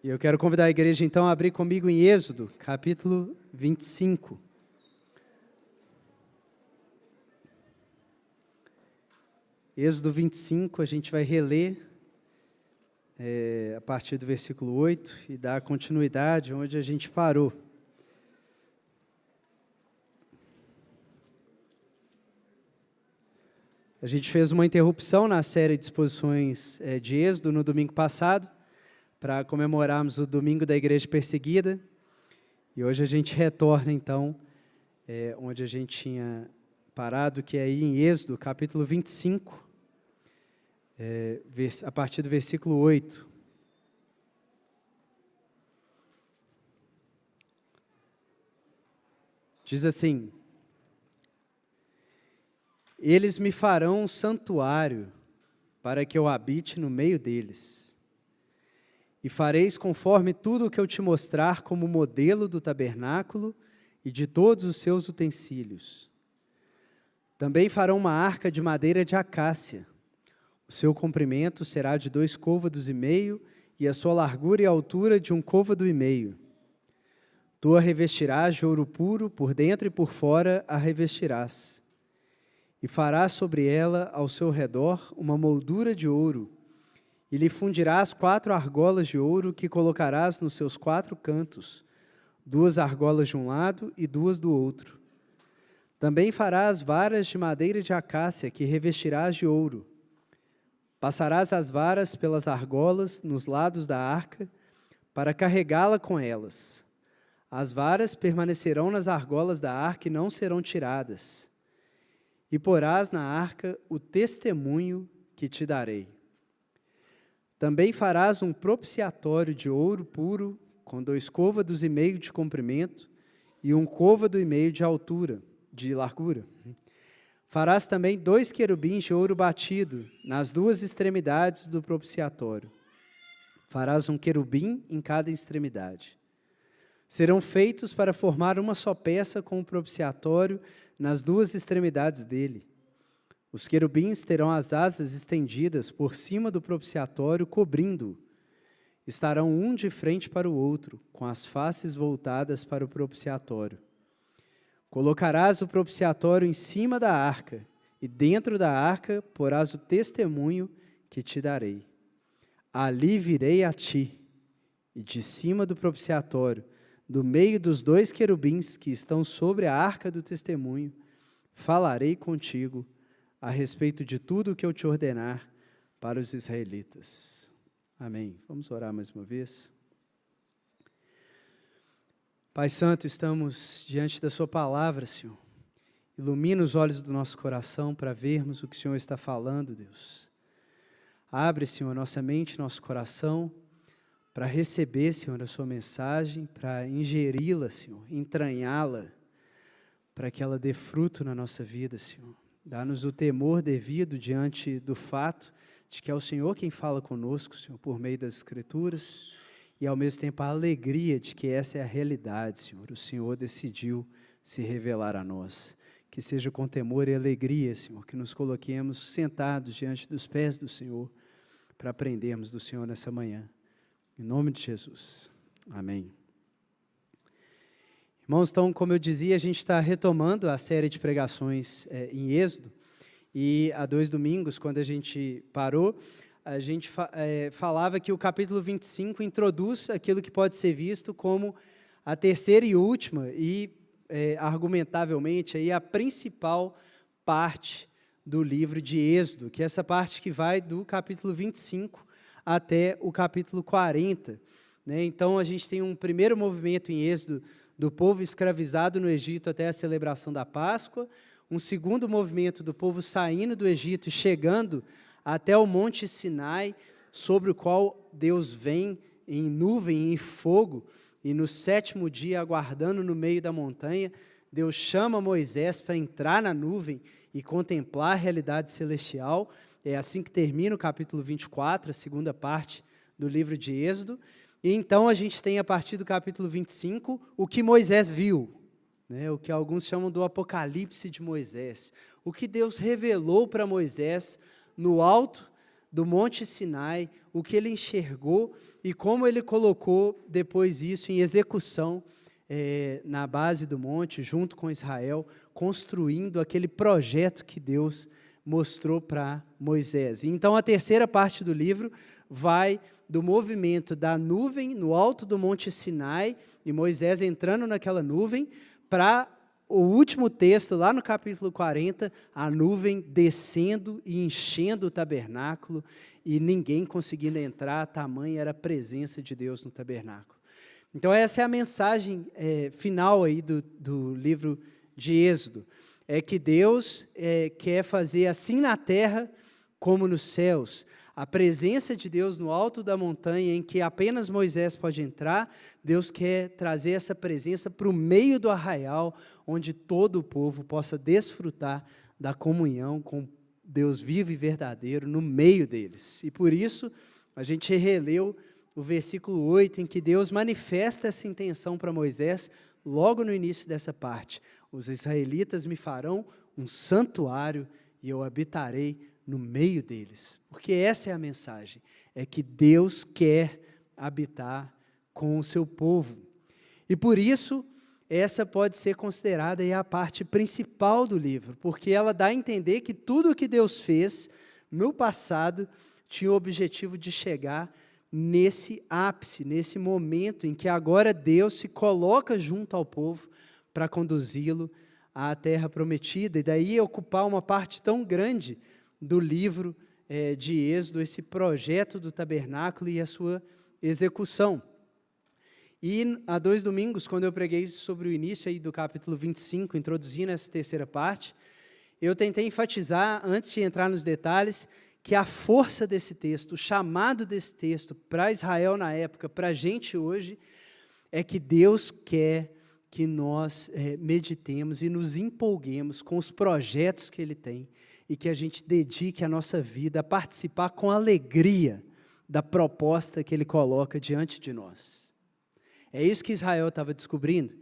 E eu quero convidar a igreja, então, a abrir comigo em Êxodo, capítulo 25. Êxodo 25, a gente vai reler a partir do versículo 8 e dar continuidade onde a gente parou. A gente fez uma interrupção na série de exposições de Êxodo no domingo passado, para comemorarmos o domingo da igreja perseguida, e hoje a gente retorna então onde a gente tinha parado, que é aí em Êxodo, capítulo 25, a partir do versículo 8. Diz assim: eles me farão um santuário para que eu habite no meio deles. E fareis conforme tudo o que eu te mostrar como modelo do tabernáculo e de todos os seus utensílios. Também farão uma arca de madeira de acácia. O seu comprimento será de 2,5 côvados, e a sua largura e altura de 1,5 côvado. Tu a revestirás de ouro puro, por dentro e por fora a revestirás. E farás sobre ela, ao seu redor, uma moldura de ouro, e lhe fundirás 4 argolas de ouro que colocarás nos seus 4 cantos, 2 argolas de um lado e 2 do outro. Também farás varas de madeira de acácia que revestirás de ouro. Passarás as varas pelas argolas nos lados da arca, para carregá-la com elas. As varas permanecerão nas argolas da arca e não serão tiradas. E porás na arca o testemunho que te darei. Também farás um propiciatório de ouro puro, com 2,5 côvados de comprimento e 1,5 côvado de altura, de largura. Farás também 2 querubins de ouro batido nas 2 extremidades do propiciatório. Farás um querubim em cada extremidade. Serão feitos para formar uma só peça com o propiciatório nas 2 extremidades dele. Os querubins terão as asas estendidas por cima do propiciatório, cobrindo-o. Estarão um de frente para o outro, com as faces voltadas para o propiciatório. Colocarás o propiciatório em cima da arca, e dentro da arca porás o testemunho que te darei. Ali virei a ti, e de cima do propiciatório, do meio dos 2 querubins que estão sobre a arca do testemunho, falarei contigo a respeito de tudo o que eu te ordenar para os israelitas. Amém. Vamos orar mais uma vez. Pai Santo, estamos diante da sua palavra, Senhor. Ilumina os olhos do nosso coração para vermos o que o Senhor está falando, Deus. Abre, Senhor, nossa mente, nosso coração, para receber, Senhor, a sua mensagem, para ingeri-la, Senhor, entranhá-la, para que ela dê fruto na nossa vida, Senhor. Dá-nos o temor devido diante do fato de que é o Senhor quem fala conosco, Senhor, por meio das Escrituras, e ao mesmo tempo a alegria de que essa é a realidade, Senhor. O Senhor decidiu se revelar a nós. Que seja com temor e alegria, Senhor, que nos coloquemos sentados diante dos pés do Senhor, para aprendermos do Senhor nessa manhã. Em nome de Jesus. Amém. Irmãos, então, como eu dizia, a gente está retomando a série de pregações em Êxodo, e há 2 domingos, quando a gente parou, a gente falava que o capítulo 25 introduz aquilo que pode ser visto como a terceira e última, e argumentavelmente aí, a principal parte do livro de Êxodo, que é essa parte que vai do capítulo 25 até o capítulo 40. Né? Então, a gente tem um primeiro movimento em Êxodo, do povo escravizado no Egito até a celebração da Páscoa, um segundo movimento do povo saindo do Egito e chegando até o Monte Sinai, sobre o qual Deus vem em nuvem e fogo, e no 7º dia, aguardando no meio da montanha, Deus chama Moisés para entrar na nuvem e contemplar a realidade celestial. É assim que termina o capítulo 24, a segunda parte do livro de Êxodo. E então a gente tem, a partir do capítulo 25, o que Moisés viu, né? O que alguns chamam do Apocalipse de Moisés. O que Deus revelou para Moisés no alto do Monte Sinai, o que ele enxergou e como ele colocou depois isso em execução na base do monte, junto com Israel, construindo aquele projeto que Deus mostrou para Moisés. Então, a terceira parte do livro vai do movimento da nuvem no alto do Monte Sinai, e Moisés entrando naquela nuvem, para o último texto, lá no capítulo 40, a nuvem descendo e enchendo o tabernáculo, e ninguém conseguindo entrar, tamanha era a presença de Deus no tabernáculo. Então, essa é a mensagem final aí do livro de Êxodo. É que Deus quer fazer assim na terra como nos céus. A presença de Deus no alto da montanha, em que apenas Moisés pode entrar, Deus quer trazer essa presença para o meio do arraial, onde todo o povo possa desfrutar da comunhão com Deus vivo e verdadeiro no meio deles. E por isso, a gente releu o versículo 8, em que Deus manifesta essa intenção para Moisés, logo no início dessa parte. Os israelitas me farão um santuário e eu habitarei no meio deles. Porque essa é a mensagem, é que Deus quer habitar com o seu povo. E por isso, essa pode ser considerada a parte principal do livro, porque ela dá a entender que tudo o que Deus fez no passado tinha o objetivo de chegar nesse ápice, nesse momento em que agora Deus se coloca junto ao povo para conduzi-lo à terra prometida, e daí ocupar uma parte tão grande do livro de Êxodo, esse projeto do tabernáculo e a sua execução. E há 2 domingos, quando eu preguei sobre o início aí do capítulo 25, introduzindo essa terceira parte, eu tentei enfatizar, antes de entrar nos detalhes, que a força desse texto, o chamado desse texto para Israel na época, para a gente hoje, é que Deus quer que nós meditemos e nos empolguemos com os projetos que Ele tem e que a gente dedique a nossa vida a participar com alegria da proposta que Ele coloca diante de nós. É isso que Israel estava descobrindo,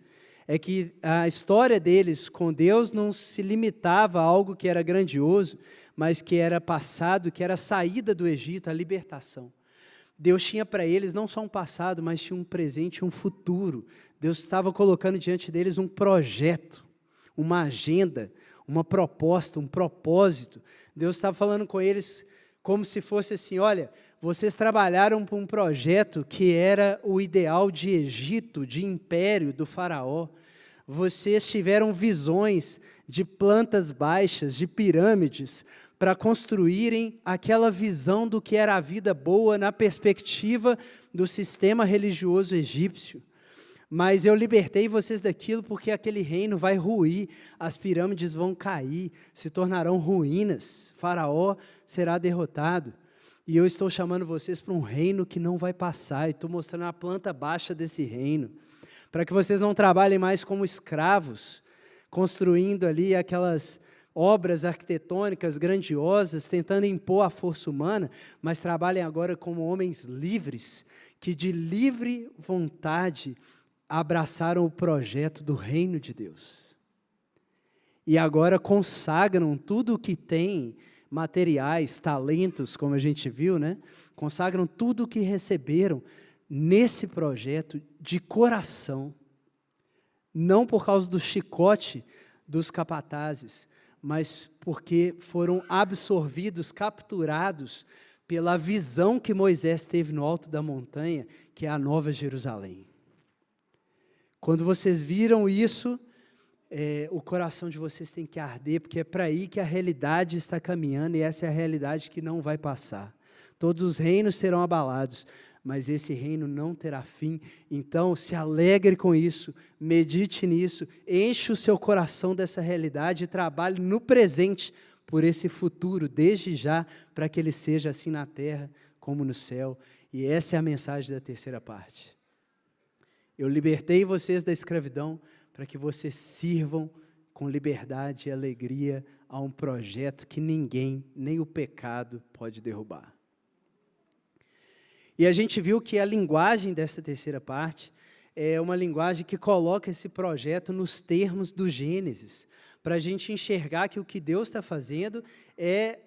é que a história deles com Deus não se limitava a algo que era grandioso, mas que era passado, que era a saída do Egito, a libertação. Deus tinha para eles não só um passado, mas tinha um presente e um futuro. Deus estava colocando diante deles um projeto, uma agenda, uma proposta, um propósito. Deus estava falando com eles como se fosse assim: olha, vocês trabalharam para um projeto que era o ideal de Egito, de império do faraó. Vocês tiveram visões de plantas baixas, de pirâmides, para construírem aquela visão do que era a vida boa na perspectiva do sistema religioso egípcio. Mas eu libertei vocês daquilo porque aquele reino vai ruir, as pirâmides vão cair, se tornarão ruínas, Faraó será derrotado. E eu estou chamando vocês para um reino que não vai passar, e estou mostrando a planta baixa desse reino, para que vocês não trabalhem mais como escravos, construindo ali aquelas obras arquitetônicas grandiosas, tentando impor a força humana, mas trabalhem agora como homens livres, que de livre vontade abraçaram o projeto do reino de Deus. E agora consagram tudo o que tem, materiais, talentos, como a gente viu, né? Consagram tudo o que receberam nesse projeto de coração, não por causa do chicote dos capatazes, mas porque foram absorvidos, capturados pela visão que Moisés teve no alto da montanha, que é a Nova Jerusalém. Quando vocês viram isso, o coração de vocês tem que arder, porque é para aí que a realidade está caminhando, e essa é a realidade que não vai passar. Todos os reinos serão abalados, mas esse reino não terá fim. Então, se alegre com isso, medite nisso, enche o seu coração dessa realidade e trabalhe no presente por esse futuro, desde já, para que ele seja assim na terra como no céu. E essa é a mensagem da terceira parte. Eu libertei vocês da escravidão para que vocês sirvam com liberdade e alegria a um projeto que ninguém, nem o pecado, pode derrubar. E a gente viu que a linguagem dessa terceira parte é uma linguagem que coloca esse projeto nos termos do Gênesis, para a gente enxergar que o que Deus está fazendo é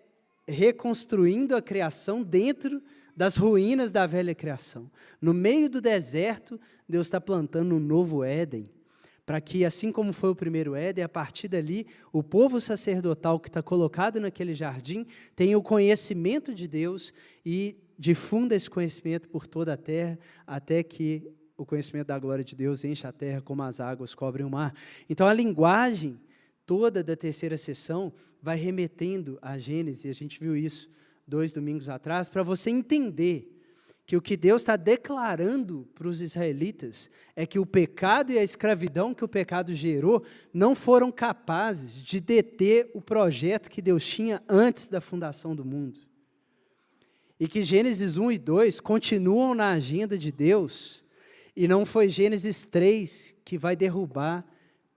reconstruindo a criação dentro das ruínas da velha criação. No meio do deserto, Deus está plantando um novo Éden, para que, assim como foi o primeiro Éden, a partir dali, o povo sacerdotal que está colocado naquele jardim tenha o conhecimento de Deus e difunda esse conhecimento por toda a terra, até que o conhecimento da glória de Deus enche a terra como as águas cobrem o mar. Então, a linguagem toda da terceira sessão vai remetendo a Gênesis, e a gente viu isso 2 domingos atrás, para você entender que o que Deus está declarando para os israelitas é que o pecado e a escravidão que o pecado gerou não foram capazes de deter o projeto que Deus tinha antes da fundação do mundo. E que Gênesis 1 e 2 continuam na agenda de Deus, e não foi Gênesis 3 que vai derrubar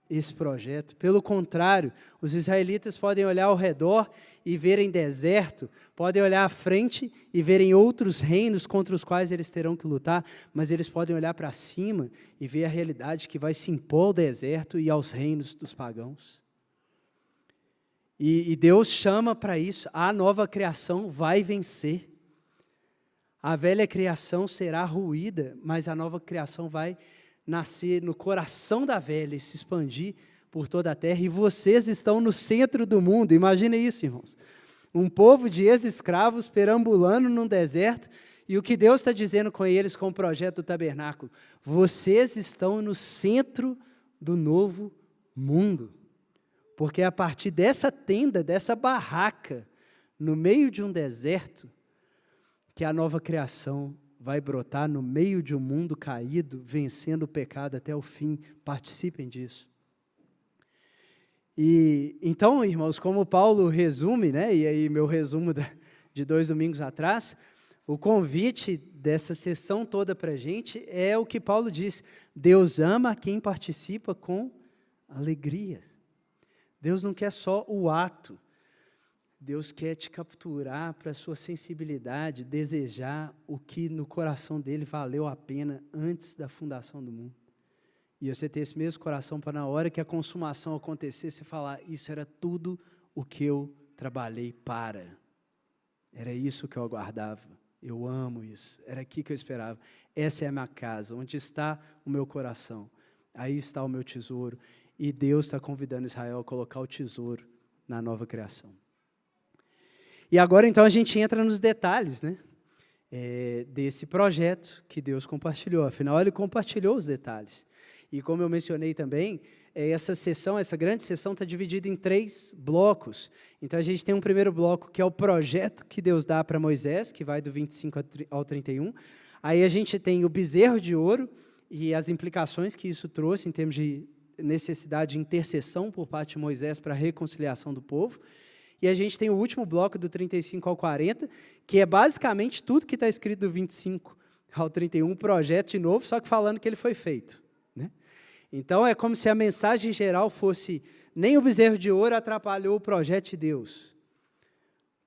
esse projeto. Pelo contrário, os israelitas podem olhar ao redor e verem deserto, podem olhar à frente e verem outros reinos contra os quais eles terão que lutar, mas eles podem olhar para cima e ver a realidade que vai se impor ao deserto e aos reinos dos pagãos. E Deus chama para isso, a nova criação vai vencer. A velha criação será ruída, mas a nova criação vai nascer no coração da velha e se expandir por toda a terra, e vocês estão no centro do mundo. Imagina isso, irmãos. Um povo de ex-escravos perambulando num deserto, e o que Deus está dizendo com eles com o projeto do tabernáculo? Vocês estão no centro do novo mundo, porque é a partir dessa tenda, dessa barraca, no meio de um deserto, que a nova criação vai brotar no meio de um mundo caído, vencendo o pecado até o fim. Participem disso. E então, irmãos, como Paulo resume, né, e aí meu resumo de 2 domingos atrás, o convite dessa sessão toda para a gente é o que Paulo diz: Deus ama quem participa com alegria. Deus não quer só o ato, Deus quer te capturar para a sua sensibilidade, desejar o que no coração dele valeu a pena antes da fundação do mundo. E você ter esse mesmo coração para na hora que a consumação acontecer, você falar: isso era tudo o que eu trabalhei para. Era isso que eu aguardava. Eu amo isso. Era aqui que eu esperava. Essa é a minha casa. Onde está o meu coração? Aí está o meu tesouro. E Deus está convidando Israel a colocar o tesouro na nova criação. E agora, então, a gente entra nos detalhes, né, desse projeto que Deus compartilhou. Afinal, Ele compartilhou os detalhes. E como eu mencionei também, essa sessão, essa grande sessão está dividida em 3 blocos. Então, a gente tem um primeiro bloco, que é o projeto que Deus dá para Moisés, que vai do 25 ao 31. Aí a gente tem o bezerro de ouro e as implicações que isso trouxe em termos de necessidade de intercessão por parte de Moisés para a reconciliação do povo. E a gente tem o último bloco, do 35 ao 40, que é basicamente tudo que está escrito do 25 ao 31, projeto de novo, só que falando que ele foi feito, né? Então, é como se a mensagem geral fosse: nem o bezerro de ouro atrapalhou o projeto de Deus.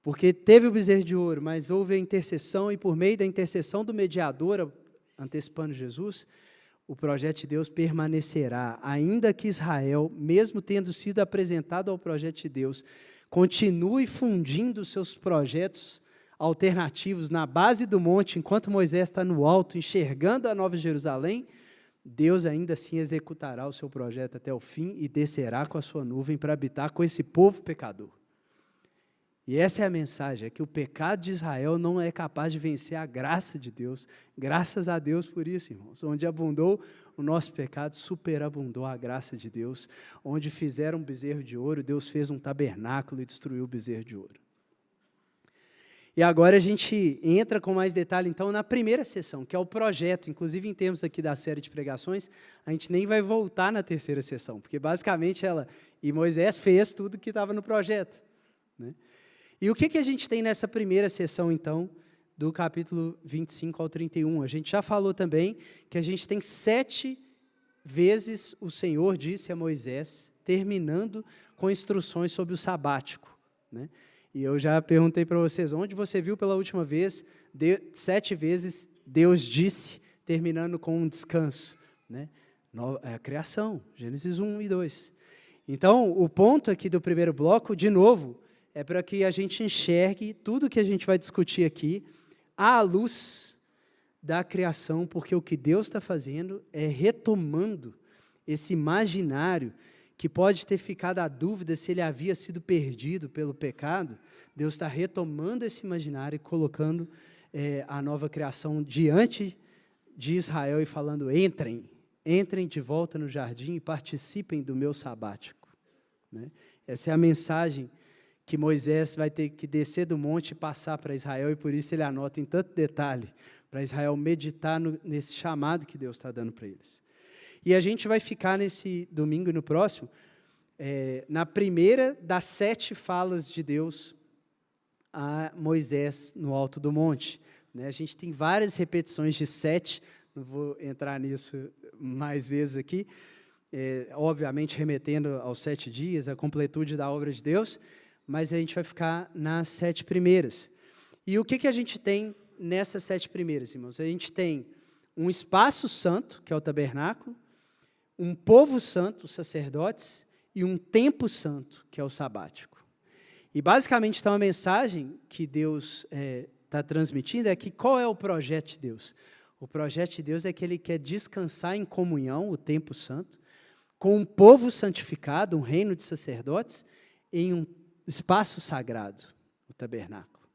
Porque teve o bezerro de ouro, mas houve a intercessão, e por meio da intercessão do mediador, antecipando Jesus, o projeto de Deus permanecerá, ainda que Israel, mesmo tendo sido apresentado ao projeto de Deus, continue fundindo seus projetos alternativos na base do monte, enquanto Moisés está no alto, enxergando a Nova Jerusalém. Deus ainda assim executará o seu projeto até o fim e descerá com a sua nuvem para habitar com esse povo pecador. E essa é a mensagem, é que o pecado de Israel não é capaz de vencer a graça de Deus. Graças a Deus por isso, irmãos. Onde abundou o nosso pecado, superabundou a graça de Deus. Onde fizeram um bezerro de ouro, Deus fez um tabernáculo e destruiu o bezerro de ouro. E agora a gente entra com mais detalhe, então, na primeira sessão, que é o projeto. Inclusive, em termos aqui da série de pregações, a gente nem vai voltar na terceira sessão, porque basicamente Moisés fez tudo que estava no projeto, né? E o que a gente tem nessa primeira sessão, então, do capítulo 25 ao 31? A gente já falou também que a gente tem 7 vezes o Senhor disse a Moisés, terminando com instruções sobre o sabático, né? E eu já perguntei para vocês, onde você viu pela última vez, 7 vezes Deus disse, terminando com um descanso, né? A criação, Gênesis 1 e 2. Então, o ponto aqui do primeiro bloco, de novo, é para que a gente enxergue tudo que a gente vai discutir aqui à luz da criação, porque o que Deus está fazendo é retomando esse imaginário que pode ter ficado a dúvida se ele havia sido perdido pelo pecado. Deus está retomando esse imaginário e colocando a nova criação diante de Israel e falando: entrem de volta no jardim e participem do meu sabático. Né? Essa é a mensagem que Moisés vai ter que descer do monte e passar para Israel, e por isso ele anota em tanto detalhe, para Israel meditar nesse chamado que Deus está dando para eles. E a gente vai ficar nesse domingo e no próximo, na primeira das 7 falas de Deus a Moisés no alto do monte. Né? A gente tem várias repetições de 7, não vou entrar nisso mais vezes aqui, obviamente remetendo aos 7 dias, a completude da obra de Deus, mas a gente vai ficar nas 7 primeiras. E o que a gente tem nessas 7 primeiras, irmãos? A gente tem um espaço santo, que é o tabernáculo, um povo santo, os sacerdotes, e um tempo santo, que é o sabático. E basicamente então a mensagem que Deus está transmitindo é que qual é o projeto de Deus? O projeto de Deus é que Ele quer descansar em comunhão, o tempo santo, com um povo santificado, um reino de sacerdotes, em um espaço sagrado, o tabernáculo.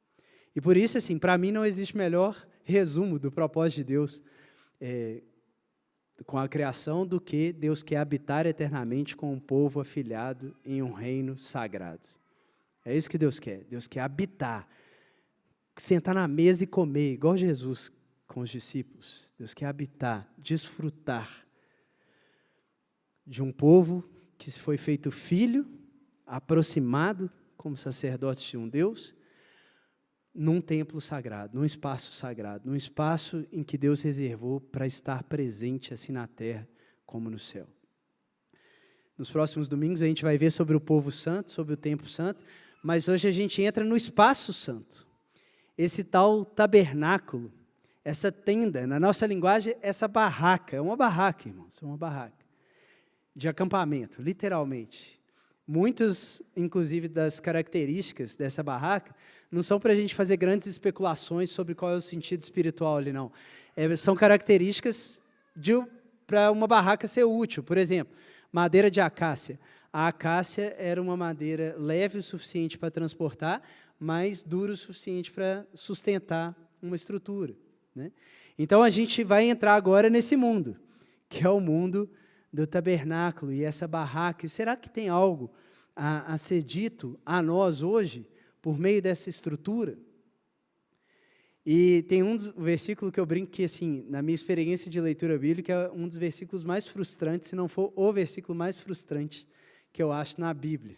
E por isso, assim, para mim não existe melhor resumo do propósito de Deus com a criação do que Deus quer habitar eternamente com um povo afilhado em um reino sagrado. É isso que Deus quer. Deus quer habitar, sentar na mesa e comer, igual Jesus com os discípulos. Deus quer habitar, desfrutar de um povo que foi feito filho, aproximado como sacerdote de um Deus, num templo sagrado, num espaço em que Deus reservou para estar presente assim na terra como no céu. Nos próximos domingos a gente vai ver sobre o povo santo, sobre o templo santo, mas hoje a gente entra no espaço santo. Esse tal tabernáculo, essa tenda, na nossa linguagem, essa barraca, é uma barraca, irmãos, é uma barraca de acampamento, literalmente. Muitas, inclusive, das características dessa barraca não são para a gente fazer grandes especulações sobre qual é o sentido espiritual ali, não. São características para uma barraca ser útil. Por exemplo, madeira de acácia. A acácia era uma madeira leve o suficiente para transportar, mas dura o suficiente para sustentar uma estrutura. Né? Então, a gente vai entrar agora nesse mundo, que é o mundo do tabernáculo e essa barraca. E será que tem algo a ser dito a nós hoje por meio dessa estrutura? E tem um versículo que eu brinco que, assim, na minha experiência de leitura bíblica, é um dos versículos mais frustrantes, se não for o versículo mais frustrante que eu acho na Bíblia,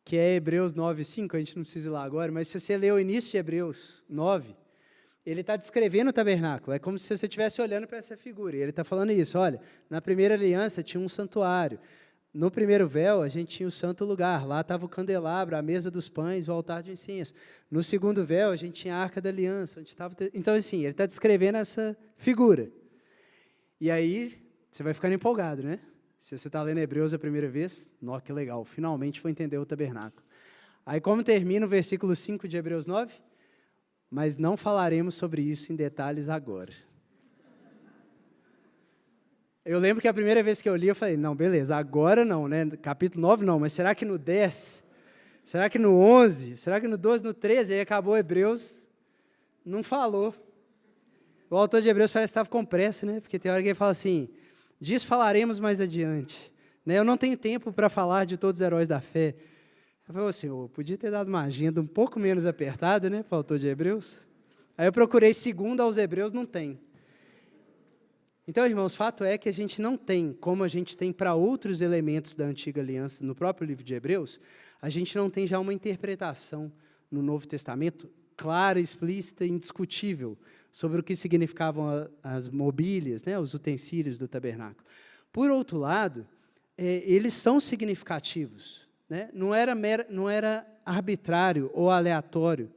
que é Hebreus 9:5, a gente não precisa ir lá agora, mas se você ler o início de Hebreus 9, ele está descrevendo o tabernáculo, é como se você estivesse olhando para essa figura, e ele está falando isso: olha, na primeira aliança tinha um santuário, no primeiro véu a gente tinha o santo lugar, lá estava o candelabro, a mesa dos pães, o altar de incenso. No segundo véu a gente tinha a arca da aliança, onde estava... Então, assim, ele está descrevendo essa figura. E aí, você vai ficando empolgado, né? Se você está lendo Hebreus a primeira vez, nossa, que legal, finalmente vou entender o tabernáculo. Aí, como termina o versículo 5 de Hebreus 9? Mas não falaremos sobre isso em detalhes agora. Eu lembro que a primeira vez que eu li, eu falei, não, beleza, agora não, né? Capítulo 9 não, mas será que no 10? Será que no 11? Será que no 12, no 13? Aí acabou Hebreus, não falou. O autor de Hebreus parece que estava com pressa, né? Porque tem hora que ele fala assim, disso falaremos mais adiante. Né? Eu não tenho tempo para falar de todos os heróis da fé. Eu falei, Senhor, podia ter dado uma agenda um pouco menos apertada, né, para o autor de Hebreus. Aí eu procurei segundo aos Hebreus, não tem. Então, irmãos, fato é que a gente não tem, como a gente tem para outros elementos da Antiga Aliança, no próprio livro de Hebreus, a gente não tem já uma interpretação no Novo Testamento clara, explícita e indiscutível sobre o que significavam as mobílias, né, os utensílios do tabernáculo. Por outro lado, eles são significativos. Né? Não era arbitrário ou aleatório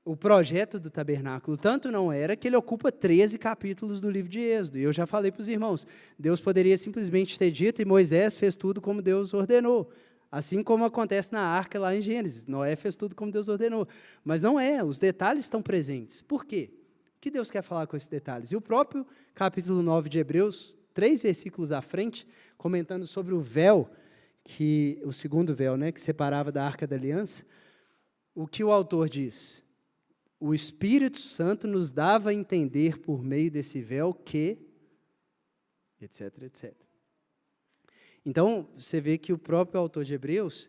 o projeto do tabernáculo, tanto não era que ele ocupa 13 capítulos do livro de Êxodo, e eu já falei para os irmãos, Deus poderia simplesmente ter dito, e Moisés fez tudo como Deus ordenou. Assim como acontece na arca lá em Gênesis. Noé fez tudo como Deus ordenou. Mas não é, os detalhes estão presentes. Por quê? O que Deus quer falar com esses detalhes? E o próprio capítulo 9 de Hebreus, 3 versículos à frente, comentando sobre o véu, o segundo véu, né, que separava da arca da aliança, o que o autor diz? O Espírito Santo nos dava a entender por meio desse véu que, etc, etc. Então, você vê que o próprio autor de Hebreus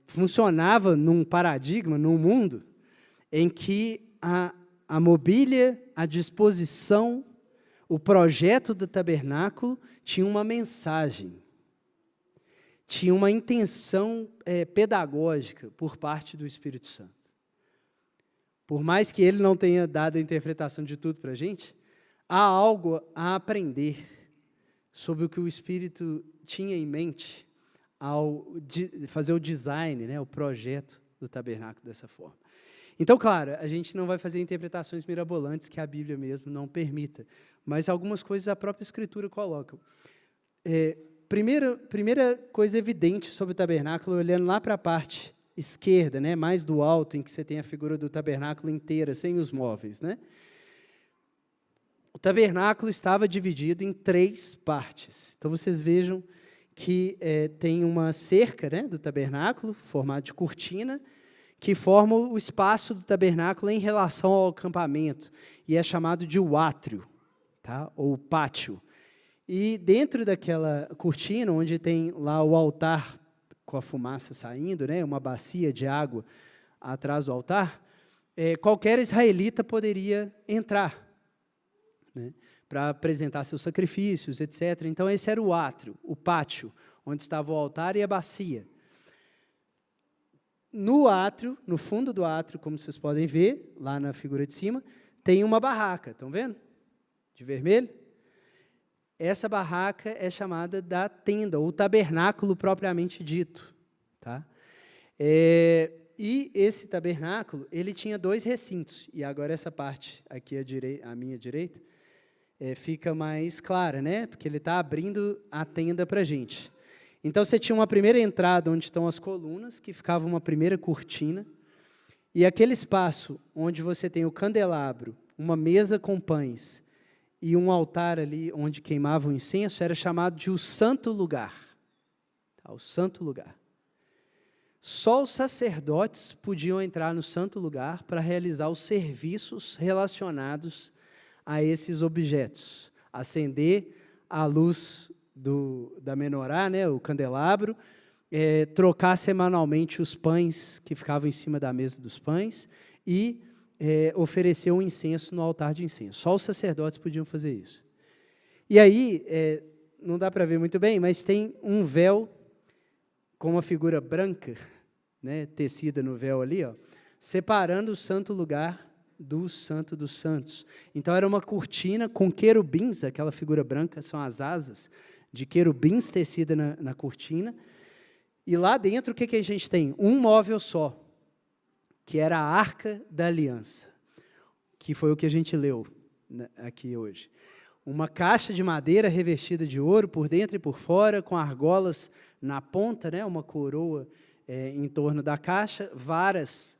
funcionava num paradigma, num mundo, em que a mobília, a disposição, o projeto do tabernáculo tinha uma mensagem, tinha uma intenção pedagógica por parte do Espírito Santo. Por mais que ele não tenha dado a interpretação de tudo para a gente, há algo a aprender sobre o que o Espírito tinha em mente ao fazer o design, né, o projeto do tabernáculo dessa forma. Então, claro, a gente não vai fazer interpretações mirabolantes que a Bíblia mesmo não permita, mas algumas coisas a própria Escritura coloca. Primeira coisa evidente sobre o tabernáculo, olhando lá para a parte esquerda, né, mais do alto, em que você tem a figura do tabernáculo inteira, sem os móveis, né? O tabernáculo estava dividido em 3 partes. Então, vocês vejam que tem uma cerca, né, do tabernáculo, formada de cortina, que forma o espaço do tabernáculo em relação ao acampamento, e é chamado de o átrio, tá? Ou pátio. E dentro daquela cortina, onde tem lá o altar com a fumaça saindo, né, uma bacia de água atrás do altar, qualquer israelita poderia entrar, né, para apresentar seus sacrifícios, etc. Então, esse era o átrio, o pátio, onde estava o altar e a bacia. No átrio, no fundo do átrio, como vocês podem ver, lá na figura de cima, tem uma barraca, estão vendo? De vermelho. Essa barraca é chamada da tenda, ou tabernáculo propriamente dito. Tá? E esse tabernáculo, ele tinha 2 recintos, e agora essa parte aqui à minha direita, fica mais clara, né? Porque ele está abrindo a tenda para a gente. Então, você tinha uma primeira entrada onde estão as colunas, que ficava uma primeira cortina, e aquele espaço onde você tem o candelabro, uma mesa com pães, e um altar ali onde queimava o incenso, era chamado de o santo lugar. Tá? O santo lugar. Só os sacerdotes podiam entrar no santo lugar para realizar os serviços relacionados a esses objetos. Acender a luz da menorá, né, o candelabro, trocar semanalmente os pães que ficavam em cima da mesa dos pães e oferecer um incenso no altar de incenso. Só os sacerdotes podiam fazer isso. E aí, não dá para ver muito bem, mas tem um véu com uma figura branca, né, tecida no véu ali, ó, separando o santo lugar do Santo dos Santos. Então, era uma cortina com querubins, aquela figura branca são as asas de querubins tecida na cortina, e lá dentro o que a gente tem? Um móvel só, que era a Arca da Aliança, que foi o que a gente leu aqui hoje. Uma caixa de madeira revestida de ouro por dentro e por fora, com argolas na ponta, né, uma coroa em torno da caixa, varas,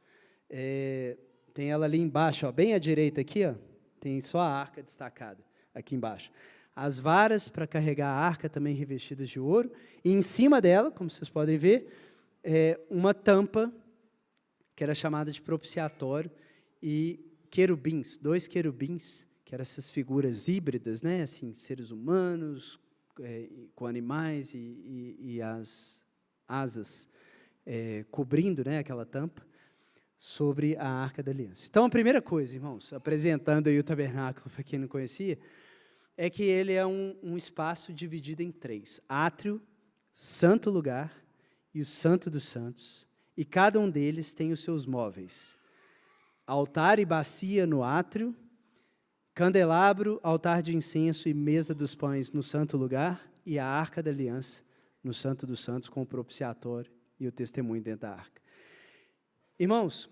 tem ela ali embaixo, ó, bem à direita aqui, ó, tem só a arca destacada aqui embaixo. As varas para carregar a arca também revestidas de ouro, e em cima dela, como vocês podem ver, uma tampa, que era chamada de propiciatório, e querubins, 2 querubins, que eram essas figuras híbridas, né, assim, seres humanos, com animais e as asas cobrindo, né, aquela tampa, sobre a Arca da Aliança. Então, a primeira coisa, irmãos, apresentando aí o tabernáculo para quem não conhecia, é que ele é um espaço dividido em 3. Átrio, santo lugar e o santo dos santos. E cada um deles tem os seus móveis. Altar e bacia no átrio, candelabro, altar de incenso e mesa dos pães no santo lugar, e a arca da aliança no santo dos santos com o propiciatório e o testemunho dentro da arca. Irmãos,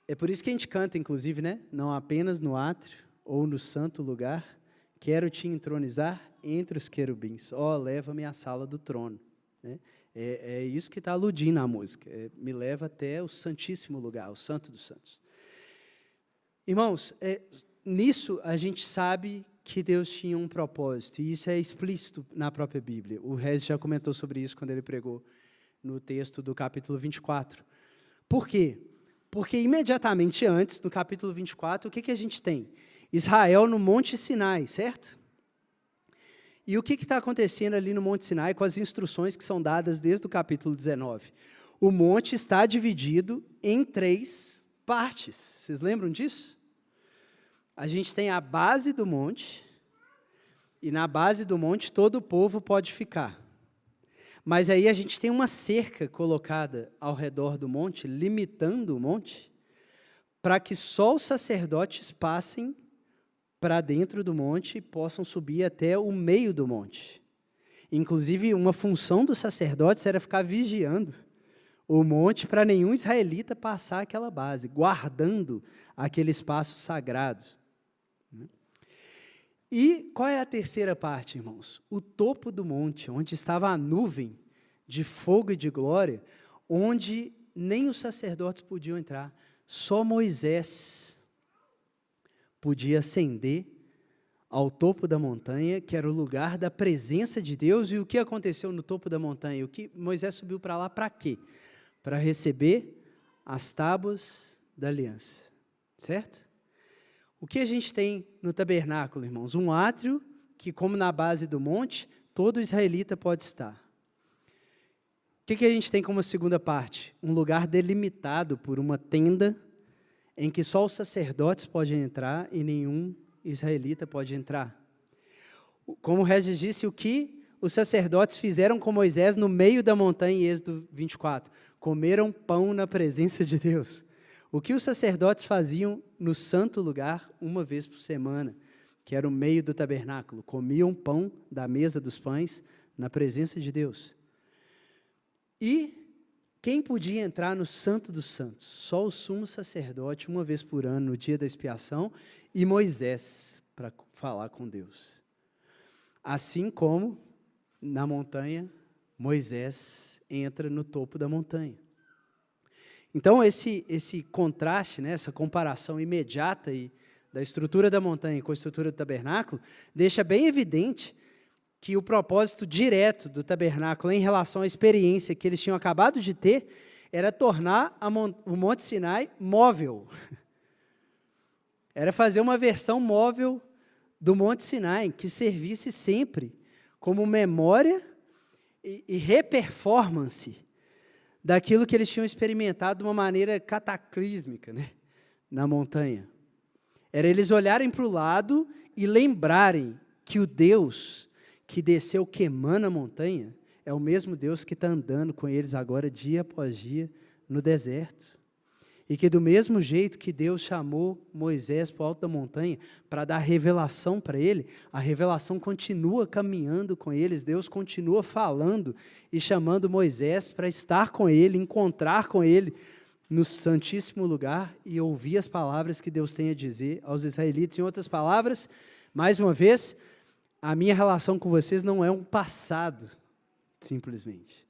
é por isso que a gente canta, inclusive, né? Não apenas no átrio ou no santo lugar, quero te entronizar entre os querubins. Ó, leva-me à sala do trono. Né? É isso que está aludindo a música. Me leva até o santíssimo lugar, o santo dos santos. Irmãos, nisso a gente sabe que Deus tinha um propósito, e isso é explícito na própria Bíblia. O Rez já comentou sobre isso quando ele pregou no texto do capítulo 24. Por quê? Porque imediatamente antes, no capítulo 24, o que a gente tem? Israel no Monte Sinai, certo? E o que está acontecendo ali no Monte Sinai com as instruções que são dadas desde o capítulo 19? O monte está dividido em 3 partes. Vocês lembram disso? A gente tem a base do monte, e na base do monte todo o povo pode ficar. Mas aí a gente tem uma cerca colocada ao redor do monte, limitando o monte, para que só os sacerdotes passem para dentro do monte e possam subir até o meio do monte. Inclusive, uma função dos sacerdotes era ficar vigiando o monte para nenhum israelita passar aquela base, guardando aquele espaço sagrado. E qual é a terceira parte, irmãos? O topo do monte, onde estava a nuvem de fogo e de glória, onde nem os sacerdotes podiam entrar, só Moisés podia ascender ao topo da montanha, que era o lugar da presença de Deus. E o que aconteceu no topo da montanha? O que Moisés subiu para lá para quê? Para receber as tábuas da aliança, certo? O que a gente tem no tabernáculo, irmãos? Um átrio que, como na base do monte, todo israelita pode estar. O que a gente tem como segunda parte? Um lugar delimitado por uma tenda em que só os sacerdotes podem entrar e nenhum israelita pode entrar. Como o Regis disse, o que os sacerdotes fizeram com Moisés no meio da montanha em Êxodo 24? Comeram pão na presença de Deus. O que os sacerdotes faziam no santo lugar uma vez por semana, que era o meio do tabernáculo? Comiam pão da mesa dos pães na presença de Deus. E quem podia entrar no santo dos santos? Só o sumo sacerdote, uma vez por ano, no dia da expiação, e Moisés, para falar com Deus. Assim como, na montanha, Moisés entra no topo da montanha. Então, esse contraste, né, essa comparação imediata da estrutura da montanha com a estrutura do tabernáculo, deixa bem evidente que o propósito direto do tabernáculo em relação à experiência que eles tinham acabado de ter era tornar o Monte Sinai móvel. Era fazer uma versão móvel do Monte Sinai, que servisse sempre como memória e reperformance daquilo que eles tinham experimentado de uma maneira cataclísmica, né, na montanha. Era eles olharem para o lado e lembrarem que o Deus que desceu queimando a montanha é o mesmo Deus que está andando com eles agora, dia após dia, no deserto. E que do mesmo jeito que Deus chamou Moisés para o alto da montanha para dar revelação para ele, a revelação continua caminhando com eles, Deus continua falando e chamando Moisés para estar com ele, encontrar com ele no santíssimo lugar e ouvir as palavras que Deus tem a dizer aos israelitas. Em outras palavras, mais uma vez, a minha relação com vocês não é um passado, simplesmente.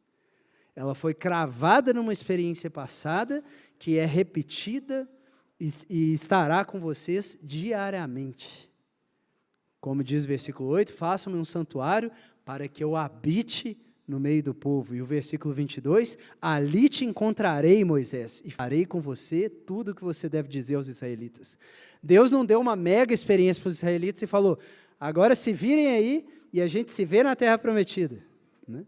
Ela foi cravada numa experiência passada, que é repetida e estará com vocês diariamente. Como diz o versículo 8, façam-me um santuário para que eu habite no meio do povo. E o versículo 22, ali te encontrarei, Moisés, e farei com você tudo o que você deve dizer aos israelitas. Deus não deu uma mega experiência para os israelitas e falou, agora se virem aí e a gente se vê na terra prometida, né?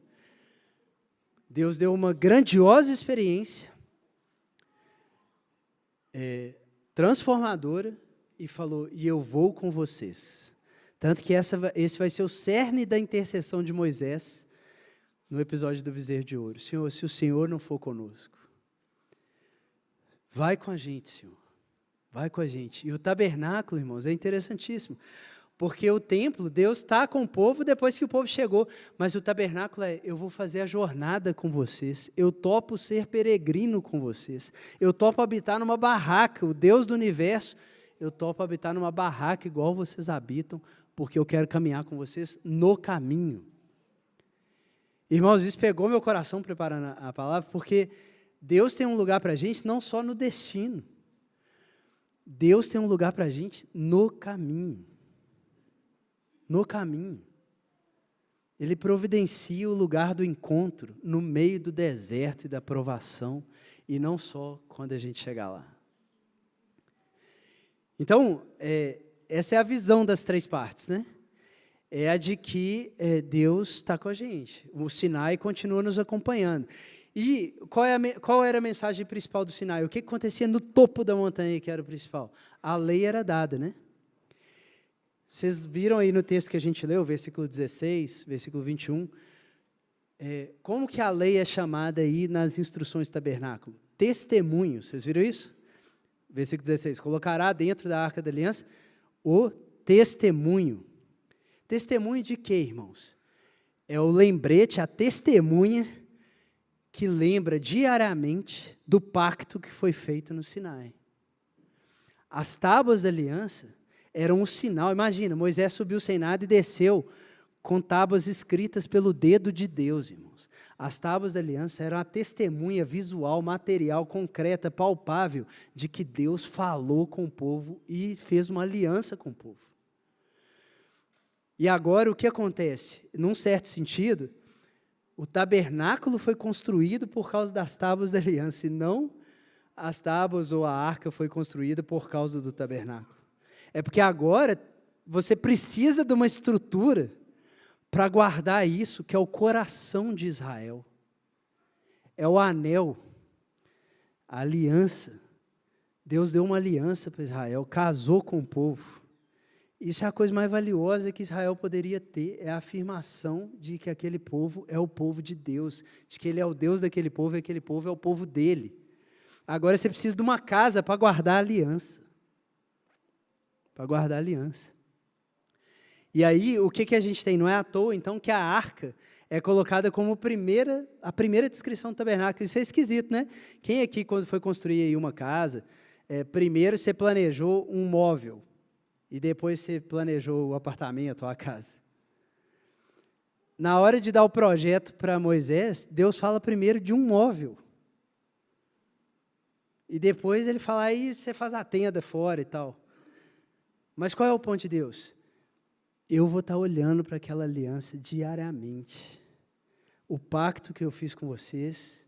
Deus deu uma grandiosa experiência, transformadora, e falou, e eu vou com vocês. Tanto que esse vai ser o cerne da intercessão de Moisés, no episódio do bezerro de ouro. Senhor, se o Senhor não for conosco, vai com a gente, Senhor. Vai com a gente. E o tabernáculo, irmãos, é interessantíssimo. Porque o templo, Deus está com o povo depois que o povo chegou. Mas o tabernáculo eu vou fazer a jornada com vocês. Eu topo ser peregrino com vocês. Eu topo habitar numa barraca. O Deus do universo, eu topo habitar numa barraca igual vocês habitam, porque eu quero caminhar com vocês no caminho. Irmãos, isso pegou meu coração preparando a palavra, porque Deus tem um lugar para a gente não só no destino. Deus tem um lugar para a gente no caminho. No caminho. Ele providencia o lugar do encontro no meio do deserto e da provação, e não só quando a gente chegar lá. Então, essa é a visão das três partes, né? É a de que Deus está com a gente. O Sinai continua nos acompanhando. E qual era a mensagem principal do Sinai? O que acontecia no topo da montanha que era o principal? A lei era dada, né? Vocês viram aí no texto que a gente leu, versículo 16, versículo 21, como que a lei é chamada aí nas instruções do tabernáculo? Testemunho, vocês viram isso? Versículo 16, colocará dentro da arca da aliança o testemunho. Testemunho de quê, irmãos? É o lembrete, a testemunha que lembra diariamente do pacto que foi feito no Sinai. As tábuas da aliança eram um sinal. Imagina, Moisés subiu sem nada e desceu com tábuas escritas pelo dedo de Deus, irmãos. As tábuas da aliança eram a testemunha visual, material, concreta, palpável de que Deus falou com o povo e fez uma aliança com o povo. E agora o que acontece? Num certo sentido, o tabernáculo foi construído por causa das tábuas da aliança, e não as tábuas ou a arca foi construída por causa do tabernáculo. É porque agora você precisa de uma estrutura para guardar isso, que é o coração de Israel. É o anel, a aliança. Deus deu uma aliança para Israel, casou com o povo. Isso é a coisa mais valiosa que Israel poderia ter, é a afirmação de que aquele povo é o povo de Deus, de que Ele é o Deus daquele povo e aquele povo é o povo dele. Agora você precisa de uma casa para guardar a aliança. Para guardar a aliança. E aí, o que a gente tem? Não é à toa, então, que a arca é colocada como a primeira descrição do tabernáculo. Isso é esquisito, né? Quem aqui, quando foi construir aí uma casa, primeiro você planejou um móvel, e depois você planejou o apartamento ou a casa? Na hora de dar o projeto para Moisés, Deus fala primeiro de um móvel. E depois ele fala, aí você faz a tenda fora e tal. Mas qual é o ponto de Deus? Eu vou estar olhando para aquela aliança diariamente. O pacto que eu fiz com vocês,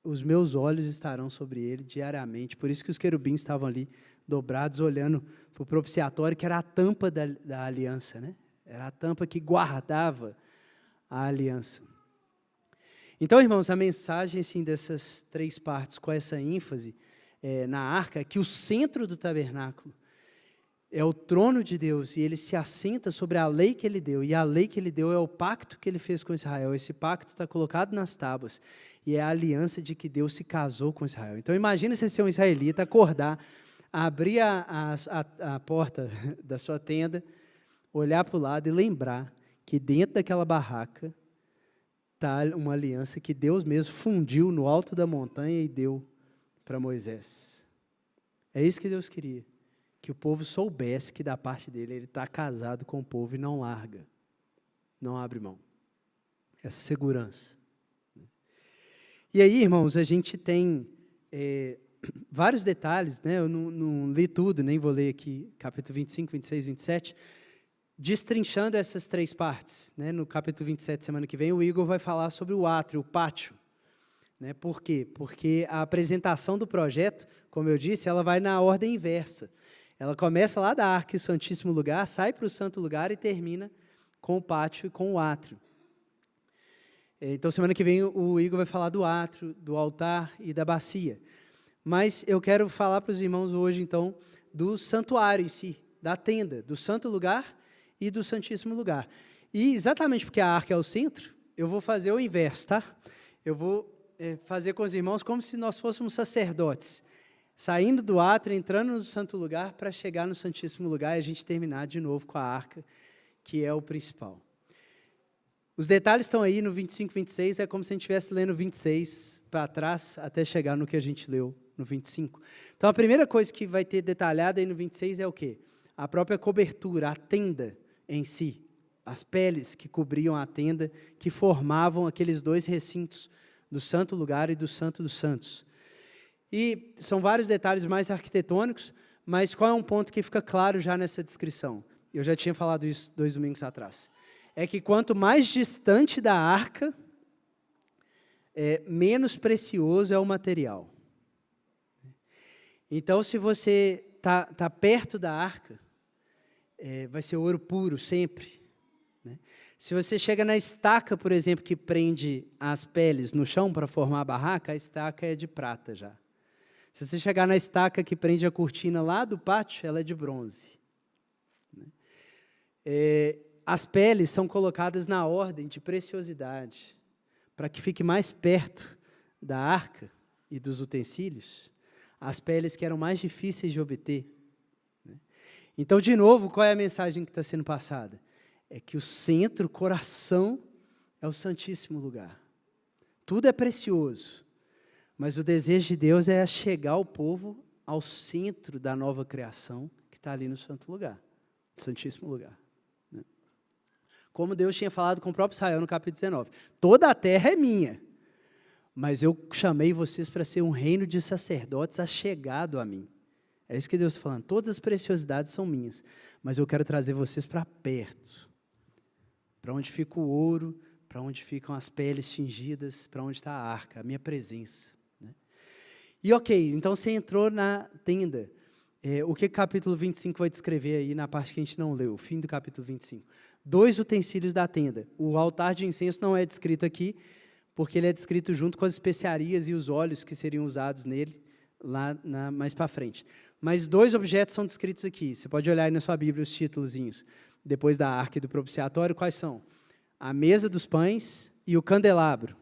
os meus olhos estarão sobre ele diariamente. Por isso que os querubins estavam ali dobrados, olhando para o propiciatório, que era a tampa da aliança, né? Era a tampa que guardava a aliança. Então, irmãos, a mensagem assim, dessas três partes, com essa ênfase na arca, é que o centro do tabernáculo é o trono de Deus, e ele se assenta sobre a lei que ele deu, e a lei que ele deu é o pacto que ele fez com Israel. Esse pacto está colocado nas tábuas, e é a aliança de que Deus se casou com Israel. Então imagina você ser um israelita, acordar, abrir a porta da sua tenda, olhar para o lado e lembrar que dentro daquela barraca está uma aliança que Deus mesmo fundiu no alto da montanha e deu para Moisés. É isso que Deus queria. Que o povo soubesse que da parte dele ele está casado com o povo e não larga, não abre mão. Essa segurança. E aí, irmãos, a gente tem vários detalhes, né? Eu não li tudo, nem vou ler aqui, capítulo 25, 26, 27, destrinchando essas três partes. Né? No capítulo 27, semana que vem, o Igor vai falar sobre o átrio, o pátio. Né? Por quê? Porque a apresentação do projeto, como eu disse, ela vai na ordem inversa. Ela começa lá da arca e o Santíssimo Lugar, sai para o Santo Lugar e termina com o pátio e com o átrio. Então, semana que vem, o Igor vai falar do átrio, do altar e da bacia. Mas eu quero falar para os irmãos hoje, então, do santuário em si, da tenda, do Santo Lugar e do Santíssimo Lugar. E exatamente porque a arca é o centro, eu vou fazer o inverso, tá? Eu vou fazer com os irmãos como se nós fôssemos sacerdotes, saindo do átrio, entrando no Santo Lugar para chegar no Santíssimo Lugar e a gente terminar de novo com a arca, que é o principal. Os detalhes estão aí no 25, 26, é como se a gente estivesse lendo 26 para trás, até chegar no que a gente leu no 25. Então, a primeira coisa que vai ter detalhada aí no 26 é o quê? A própria cobertura, a tenda em si. as peles que cobriam a tenda, que formavam aqueles dois recintos, do santo lugar e do santo dos santos. E são vários detalhes mais arquitetônicos, mas qual é um ponto que fica claro já nessa descrição? Eu já tinha falado isso 2 domingos atrás. É que quanto mais distante da arca, menos precioso é o material. Então, se você está perto da arca, vai ser ouro puro sempre. Né? Se você chega na estaca, por exemplo, que prende as peles no chão para formar a barraca, a estaca é de prata já. Se você chegar na estaca que prende a cortina lá do pátio, ela é de bronze. Né? As peles são colocadas na ordem de preciosidade, para que fique mais perto da arca e dos utensílios, as peles que eram mais difíceis de obter. Né? Então, de novo, qual é a mensagem que está sendo passada? É que o centro, o coração, é o Santíssimo Lugar. Tudo é precioso, mas o desejo de Deus é chegar o povo ao centro da nova criação, que está ali no Santo Lugar, no Santíssimo Lugar. Né? Como Deus tinha falado com o próprio Israel no capítulo 19. Toda a terra é minha, mas eu chamei vocês para ser um reino de sacerdotes achegado a mim. É isso que Deus está falando. Todas as preciosidades são minhas, mas eu quero trazer vocês para perto. Para onde fica o ouro, para onde ficam as peles tingidas, para onde está a arca, a minha presença. Né? E ok, então você entrou na tenda. O que o capítulo 25 vai descrever aí na parte que a gente não leu, o fim do capítulo 25? 2 utensílios da tenda. O altar de incenso não é descrito aqui, porque ele é descrito junto com as especiarias e os óleos que seriam usados nele, lá mais para frente. Mas 2 objetos são descritos aqui. Você pode olhar aí na sua Bíblia os títulozinhos. Depois da arca e do propiciatório, quais são? A mesa dos pães e o candelabro,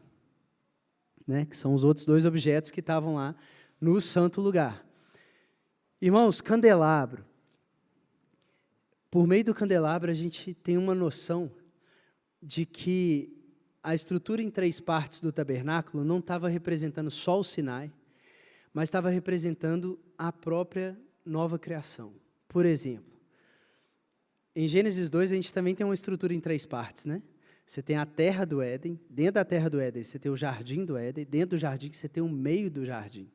né? Que são os outros 2 objetos que estavam lá no santo lugar. Irmãos, candelabro. Por meio do candelabro, a gente tem uma noção de que a estrutura em 3 partes do tabernáculo não estava representando só o Sinai, mas estava representando a própria nova criação. Por exemplo, em Gênesis 2, a gente também tem uma estrutura em 3 partes, né? Você tem a terra do Éden, dentro da terra do Éden você tem o jardim do Éden, dentro do jardim você tem o meio do jardim.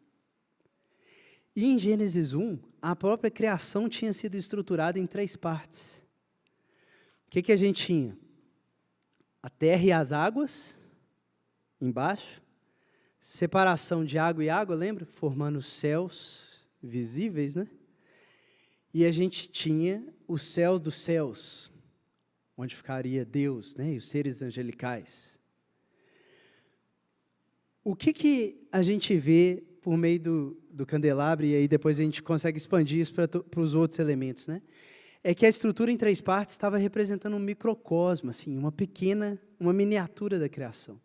E em Gênesis 1, a própria criação tinha sido estruturada em 3 partes. O que a gente tinha? A terra e as águas, embaixo, separação de água e água, lembra? Formando os céus visíveis, né? E a gente tinha os céus dos céus, onde ficaria Deus, né? E os seres angelicais. O que a gente vê por meio do candelabro, e aí depois a gente consegue expandir isso para os outros elementos, né? É que a estrutura em 3 partes estava representando um microcosmo, assim, uma miniatura da criação.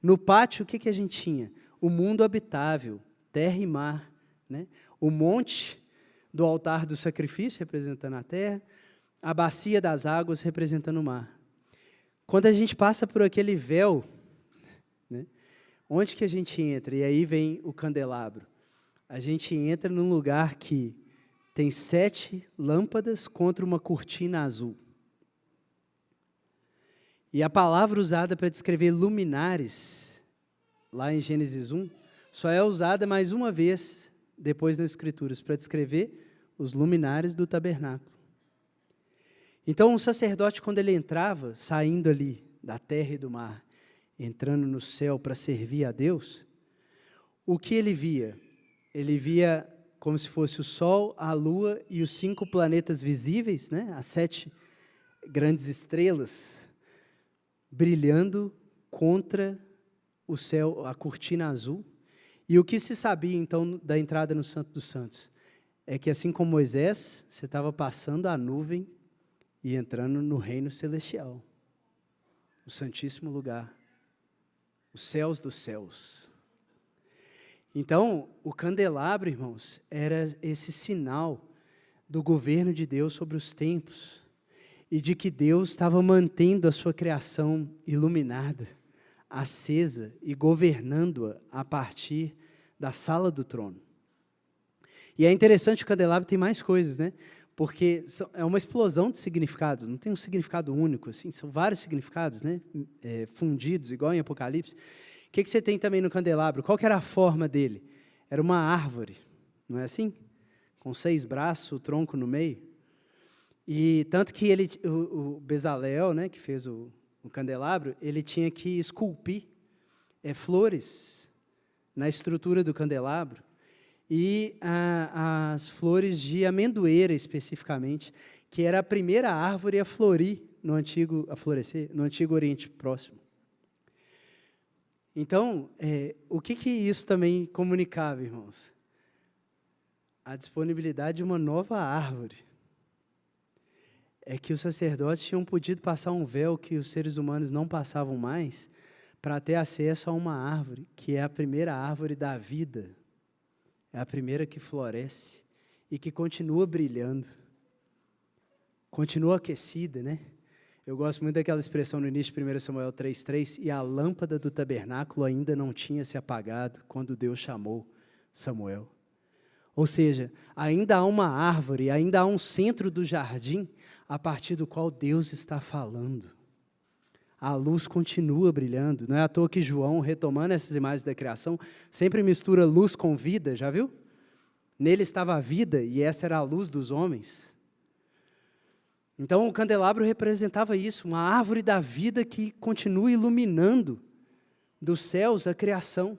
No pátio, o que a gente tinha? O mundo habitável, terra e mar, né? O monte do altar do sacrifício, representando a terra, a bacia das águas, representando o mar. Quando a gente passa por aquele véu, né? Onde que a gente entra? E aí vem o candelabro. A gente entra num lugar que tem 7 lâmpadas contra uma cortina azul. E a palavra usada para descrever luminares, lá em Gênesis 1, só é usada mais uma vez, depois nas Escrituras, para descrever os luminares do tabernáculo. Então, o sacerdote, quando ele entrava, saindo ali da terra e do mar, entrando no céu para servir a Deus, o que ele via? Ele via como se fosse o Sol, a Lua e os 5 planetas visíveis, né? As 7 grandes estrelas, brilhando contra o céu, a cortina azul. E o que se sabia, então, da entrada no Santo dos Santos? É que, assim como Moisés, você estava passando a nuvem e entrando no reino celestial, o Santíssimo Lugar, os céus dos céus. Então, o candelabro, irmãos, era esse sinal do governo de Deus sobre os tempos e de que Deus estava mantendo a sua criação iluminada, acesa e governando-a a partir da sala do trono. E é interessante, o candelabro tem mais coisas, né? porque é uma explosão de significados, não tem um significado único, assim, são vários significados, né, fundidos, igual em Apocalipse. O que você tem também no candelabro? Qual que era a forma dele? Era uma árvore, não é assim? Com 6 braços, o tronco no meio. E tanto que o Bezalel, né, que fez o candelabro, ele tinha que esculpir flores na estrutura do candelabro, e as flores de amendoeira, especificamente, que era a primeira árvore a florir a florescer no Antigo Oriente Próximo. Então, o que isso também comunicava, irmãos? A disponibilidade de uma nova árvore. É que os sacerdotes tinham podido passar um véu que os seres humanos não passavam mais, para ter acesso a uma árvore, que é a primeira árvore da vida. É a primeira que floresce e que continua brilhando. Continua aquecida, né? Eu gosto muito daquela expressão no início de 1 Samuel 3,3, e a lâmpada do tabernáculo ainda não tinha se apagado quando Deus chamou Samuel. Ou seja, ainda há uma árvore, ainda há um centro do jardim a partir do qual Deus está falando. A luz continua brilhando. Não é à toa que João, retomando essas imagens da criação, sempre mistura luz com vida, já viu? Nele estava a vida e essa era a luz dos homens. Então o candelabro representava isso, uma árvore da vida que continua iluminando dos céus a criação.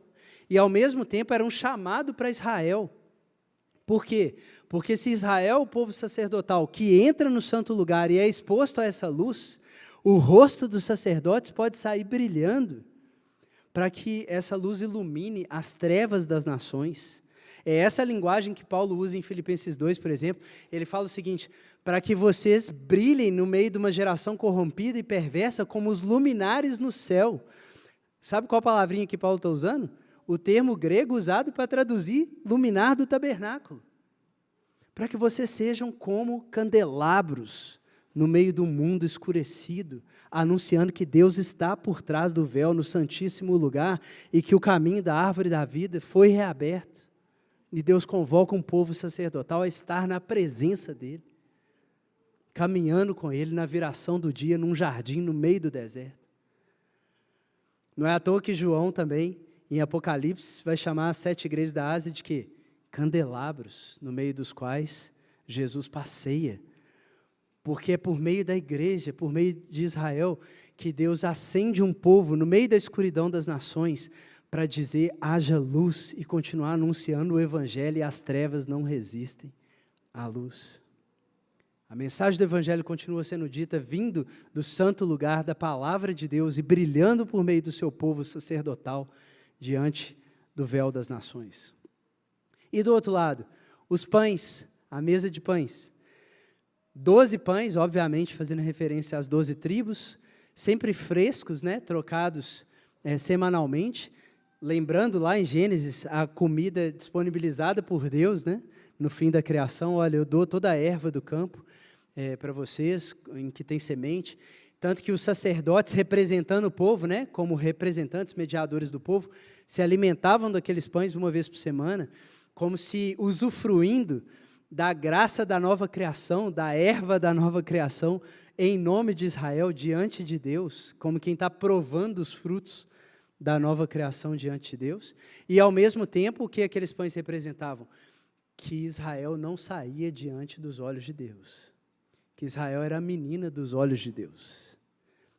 E ao mesmo tempo era um chamado para Israel. Por quê? Porque se Israel, o povo sacerdotal, que entra no santo lugar e é exposto a essa luz, o rosto dos sacerdotes pode sair brilhando para que essa luz ilumine as trevas das nações. É essa linguagem que Paulo usa em Filipenses 2, por exemplo. Ele fala o seguinte: para que vocês brilhem no meio de uma geração corrompida e perversa como os luminares no céu. Sabe qual palavrinha que Paulo está usando? O termo grego usado para traduzir luminar do tabernáculo. Para que vocês sejam como candelabros no meio do mundo escurecido, anunciando que Deus está por trás do véu no santíssimo lugar e que o caminho da árvore da vida foi reaberto. E Deus convoca um povo sacerdotal a estar na presença dele, caminhando com ele na viração do dia, num jardim no meio do deserto. Não é à toa que João também, em Apocalipse, vai chamar as 7 igrejas da Ásia de quê? Candelabros, no meio dos quais Jesus passeia. Porque é por meio da igreja, por meio de Israel, que Deus acende um povo no meio da escuridão das nações para dizer, haja luz, e continuar anunciando o evangelho, e as trevas não resistem à luz. A mensagem do evangelho continua sendo dita, vindo do santo lugar da palavra de Deus e brilhando por meio do seu povo sacerdotal diante do véu das nações. E do outro lado, os pães, a mesa de pães. 12 pães, obviamente fazendo referência às 12 tribos, sempre frescos, né, trocados semanalmente, lembrando lá em Gênesis a comida disponibilizada por Deus, né, no fim da criação. Olha, eu dou toda a erva do campo para vocês, em que tem semente. Tanto que os sacerdotes, representando o povo, né, como representantes, mediadores do povo, se alimentavam daqueles pães uma vez por semana, como se usufruindo da graça da nova criação, da erva da nova criação, em nome de Israel, diante de Deus, como quem está provando os frutos da nova criação diante de Deus. E, ao mesmo tempo, o que aqueles pães representavam? Que Israel não saía diante dos olhos de Deus. Que Israel era a menina dos olhos de Deus.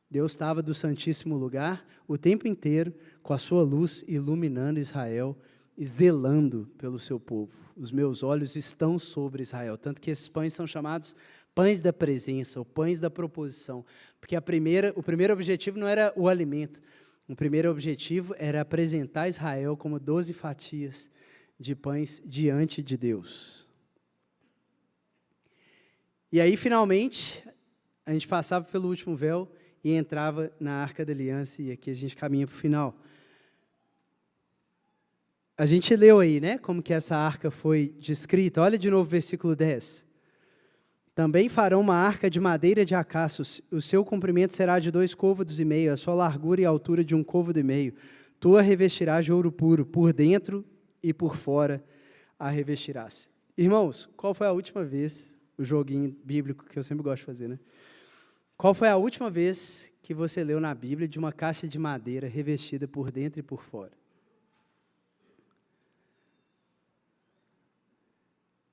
Deus estava do santíssimo lugar o tempo inteiro, com a sua luz iluminando Israel e zelando pelo seu povo. Os meus olhos estão sobre Israel. Tanto que esses pães são chamados pães da presença, ou pães da proposição. Porque o primeiro objetivo não era o alimento. O primeiro objetivo era apresentar Israel como 12 fatias de pães diante de Deus. E aí, finalmente, a gente passava pelo último véu e entrava na Arca da Aliança, e aqui a gente caminha para o final. A gente leu aí, né, como que essa arca foi descrita. Olha de novo o versículo 10. Também farão uma arca de madeira de acaço, o seu comprimento será de 2,5 côvados, a sua largura e altura de 1,5 côvado. Tu a revestirás de ouro puro, por dentro e por fora a revestirás. Irmãos, qual foi a última vez o joguinho bíblico que eu sempre gosto de fazer, né? Qual foi a última vez que você leu na Bíblia de uma caixa de madeira revestida por dentro e por fora?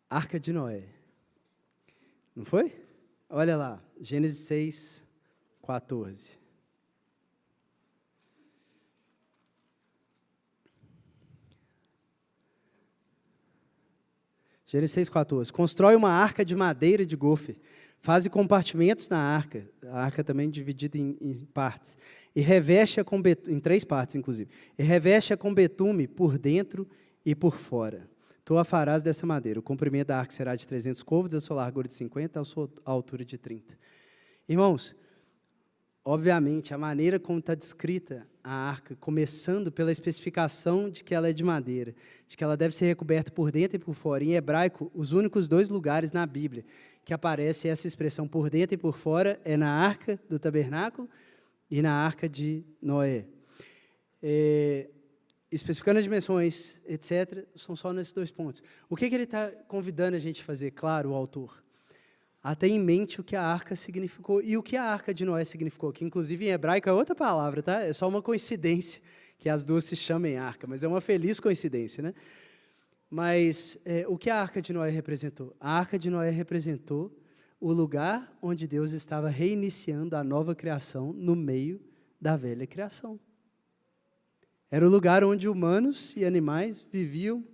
Arca de Noé. Não foi? Olha lá, Gênesis 6, 14. Gênesis 6, 14. Constrói uma arca de madeira de gofer. Faze compartimentos na arca, a arca também dividida em partes, e reveste-a com betume, em 3 partes, inclusive, e reveste-a com betume por dentro e por fora. Tu a farás dessa madeira. O comprimento da arca será de 300 côvados, a sua largura de 50, a sua altura de 30. Irmãos, obviamente, a maneira como está descrita a arca, começando pela especificação de que ela é de madeira, de que ela deve ser recoberta por dentro e por fora. Em hebraico, os únicos 2 lugares na Bíblia que aparece essa expressão por dentro e por fora é na arca do tabernáculo e na arca de Noé. Especificando as dimensões, etc., são só nesses 2 pontos. O que ele está convidando a gente a fazer? Claro, o autor. A ter em mente o que a arca significou e o que a arca de Noé significou, que inclusive em hebraico é outra palavra, tá? É só uma coincidência que as 2 se chamem arca, mas é uma feliz coincidência, né? Mas o que a arca de Noé representou? A arca de Noé representou o lugar onde Deus estava reiniciando a nova criação no meio da velha criação. Era o lugar onde humanos e animais viviam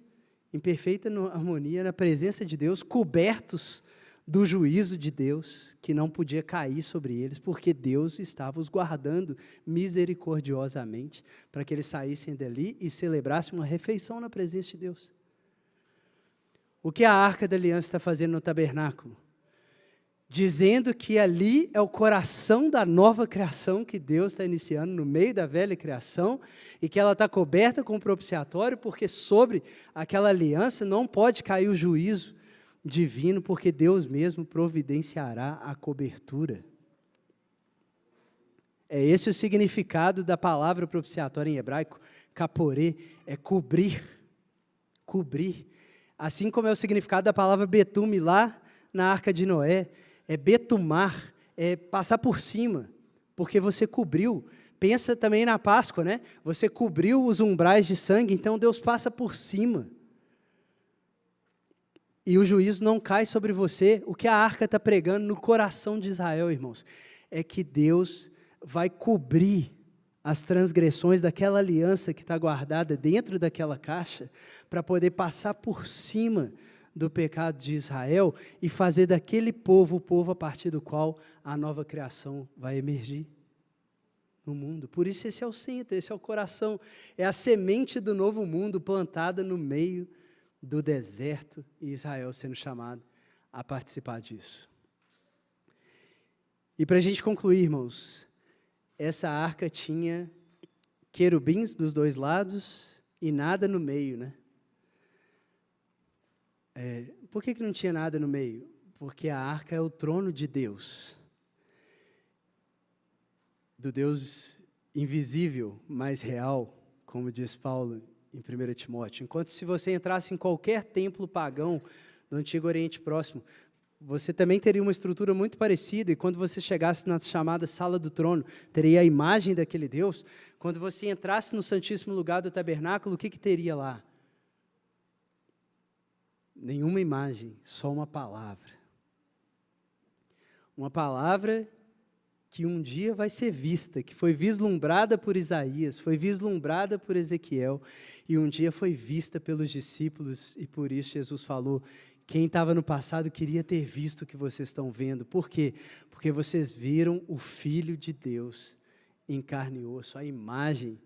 em perfeita harmonia, na presença de Deus, cobertos do juízo de Deus, que não podia cair sobre eles, porque Deus estava os guardando misericordiosamente, para que eles saíssem dali e celebrassem uma refeição na presença de Deus. O que a Arca da Aliança está fazendo no tabernáculo? Dizendo que ali é o coração da nova criação que Deus está iniciando no meio da velha criação e que ela está coberta com o propiciatório, porque sobre aquela aliança não pode cair o juízo divino, porque Deus mesmo providenciará a cobertura. É esse o significado da palavra propiciatória em hebraico, kaporê, é cobrir, cobrir. Assim como é o significado da palavra betume lá na Arca de Noé, é betumar, é passar por cima, porque você cobriu. Pensa também na Páscoa, né? Você cobriu os umbrais de sangue, então Deus passa por cima. E o juízo não cai sobre você. O que a arca está pregando no coração de Israel, irmãos, é que Deus vai cobrir as transgressões daquela aliança que está guardada dentro daquela caixa, para poder passar por cima do pecado de Israel e fazer daquele povo o povo a partir do qual a nova criação vai emergir no mundo. Por isso esse é o centro, esse é o coração, é a semente do novo mundo plantada no meio do deserto e Israel sendo chamado a participar disso. E para a gente concluir, irmãos, essa arca tinha querubins dos 2 lados e nada no meio, né? Por que não tinha nada no meio? Porque a arca é o trono de Deus. Do Deus invisível, mas real, como diz Paulo em 1 Timóteo. Enquanto se você entrasse em qualquer templo pagão do Antigo Oriente Próximo, você também teria uma estrutura muito parecida, e quando você chegasse na chamada sala do trono, teria a imagem daquele Deus. Quando você entrasse no Santíssimo Lugar do Tabernáculo, o que teria lá? Nenhuma imagem, só uma palavra. Uma palavra que um dia vai ser vista, que foi vislumbrada por Isaías, foi vislumbrada por Ezequiel, e um dia foi vista pelos discípulos, e por isso Jesus falou: quem estava no passado queria ter visto o que vocês estão vendo. Por quê? Porque vocês viram o Filho de Deus em carne e osso, a imagem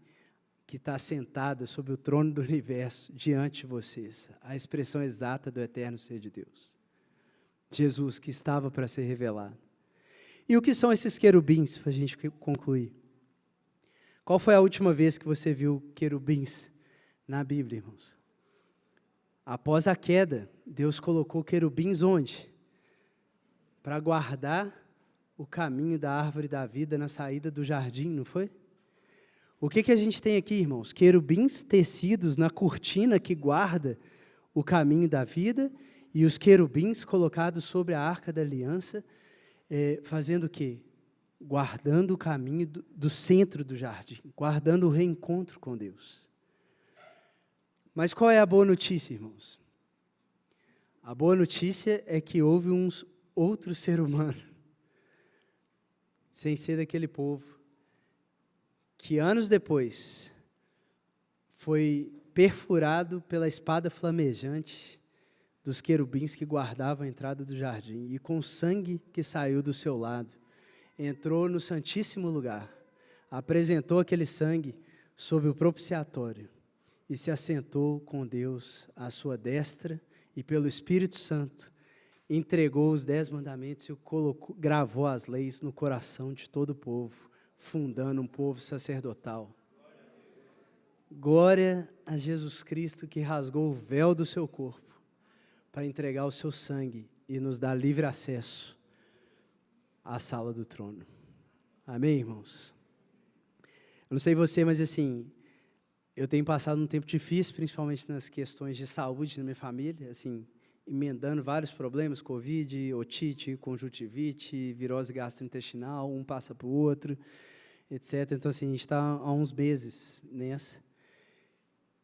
que está sentada sobre o trono do universo diante de vocês, a expressão exata do eterno ser de Deus. Jesus, que estava para ser revelado. E o que são esses querubins, para a gente concluir? Qual foi a última vez que você viu querubins na Bíblia, irmãos? Após a queda, Deus colocou querubins onde? Para guardar o caminho da árvore da vida na saída do jardim, não foi? O que a gente tem aqui, irmãos? Querubins tecidos na cortina que guarda o caminho da vida, E os querubins colocados sobre a arca da aliança, fazendo o quê? Guardando o caminho do centro do jardim, guardando o reencontro com Deus. Mas qual é a boa notícia, irmãos? A boa notícia é que houve um outro ser humano, sem ser daquele povo, que anos depois foi perfurado pela espada flamejante dos querubins que guardavam a entrada do jardim, e com o sangue que saiu do seu lado, entrou no santíssimo lugar, apresentou aquele sangue sob o propiciatório e se assentou com Deus à sua destra, e pelo Espírito Santo entregou os 10 mandamentos e gravou as leis no coração de todo o povo, fundando um povo sacerdotal. Glória a Jesus Cristo, que rasgou o véu do seu corpo para entregar o seu sangue e nos dar livre acesso à sala do trono. Amém, irmãos? Eu não sei você, mas assim, eu tenho passado um tempo difícil, principalmente nas questões de saúde na minha família, assim, emendando vários problemas, Covid, otite, conjuntivite, virose gastrointestinal, um passa para o outro, etc. Então, assim, a gente está há uns meses nessa.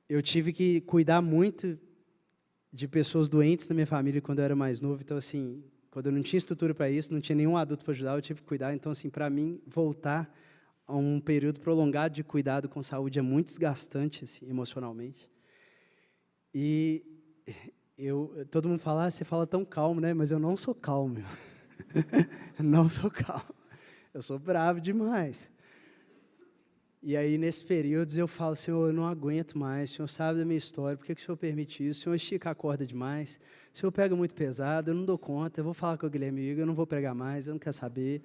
Eu tive que cuidar muito de pessoas doentes na minha família quando eu era mais novo, então, assim, quando eu não tinha estrutura para isso, não tinha nenhum adulto para ajudar, eu tive que cuidar. Então, assim, para mim, voltar a um período prolongado de cuidado com saúde é muito desgastante, assim, emocionalmente. E todo mundo fala, você fala tão calmo, né? Mas eu não sou calmo. Não sou calmo. Eu sou bravo demais. E aí, nesses períodos, eu falo, Senhor, eu não aguento mais, o Senhor sabe da minha história, por que o Senhor permite isso? O Senhor estica a corda demais, o Senhor pega muito pesado, eu não dou conta, eu vou falar com o Guilherme Igor, eu não vou pregar mais, eu não quero saber.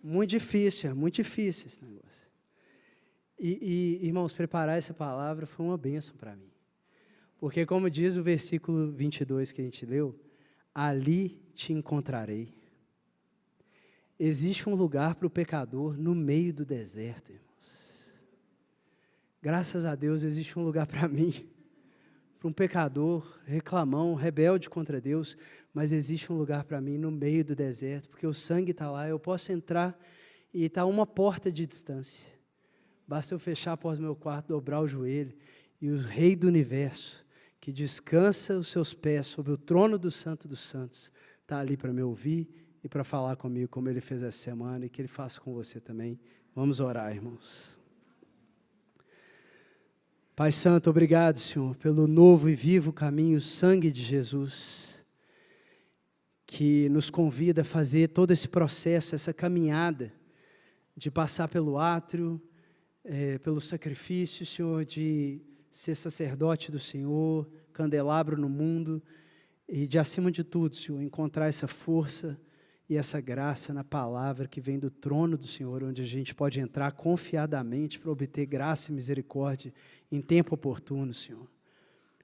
Muito difícil esse negócio. E, irmãos, preparar essa palavra foi uma bênção para mim. Porque, como diz o versículo 22 que a gente leu, ali te encontrarei. Existe um lugar para o pecador no meio do deserto, irmãos. Graças a Deus existe um lugar para mim, para um pecador, reclamão, rebelde contra Deus, mas existe um lugar para mim no meio do deserto, porque o sangue está lá, eu posso entrar e está uma porta de distância. Basta eu fechar a porta do meu quarto, dobrar o joelho, e o Rei do Universo, que descansa os seus pés sobre o trono do Santo dos Santos, está ali para me ouvir e para falar comigo, como Ele fez essa semana, e que Ele faça com você também. Vamos orar, irmãos. Pai Santo, obrigado, Senhor, pelo novo e vivo caminho, o sangue de Jesus, que nos convida a fazer todo esse processo, essa caminhada, de passar pelo átrio, pelo sacrifício, Senhor, de ser sacerdote do Senhor, candelabro no mundo, e de, acima de tudo, Senhor, encontrar essa força e essa graça na palavra que vem do trono do Senhor, onde a gente pode entrar confiadamente para obter graça e misericórdia em tempo oportuno, Senhor.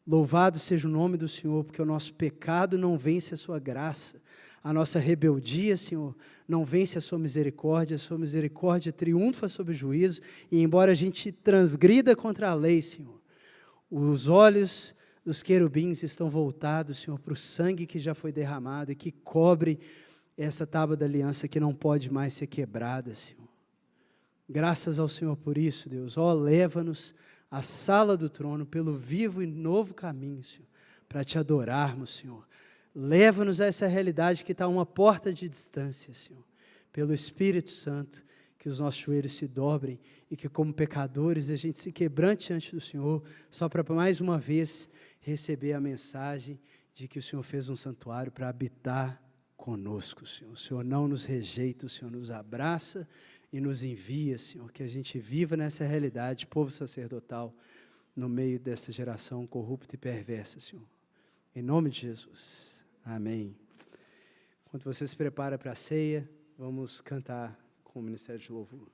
Louvado seja o nome do Senhor, porque o nosso pecado não vence a sua graça, a nossa rebeldia, Senhor, não vence a sua misericórdia triunfa sobre o juízo, e embora a gente transgrida contra a lei, Senhor, os olhos dos querubins estão voltados, Senhor, para o sangue que já foi derramado e que cobre essa tábua da aliança que não pode mais ser quebrada, Senhor. Graças ao Senhor por isso, Deus. Leva-nos à sala do trono pelo vivo e novo caminho, Senhor, para te adorarmos, Senhor. Leva-nos a essa realidade que está a uma porta de distância, Senhor. Pelo Espírito Santo, que os nossos joelhos se dobrem e que, como pecadores, a gente se quebrante diante do Senhor, só para mais uma vez receber a mensagem de que o Senhor fez um santuário para habitar conosco, Senhor. O Senhor não nos rejeita, o Senhor nos abraça e nos envia, Senhor, que a gente viva nessa realidade, povo sacerdotal, no meio dessa geração corrupta e perversa, Senhor. Em nome de Jesus. Amém. Enquanto você se prepara para a ceia, vamos cantar com o Ministério de Louvor.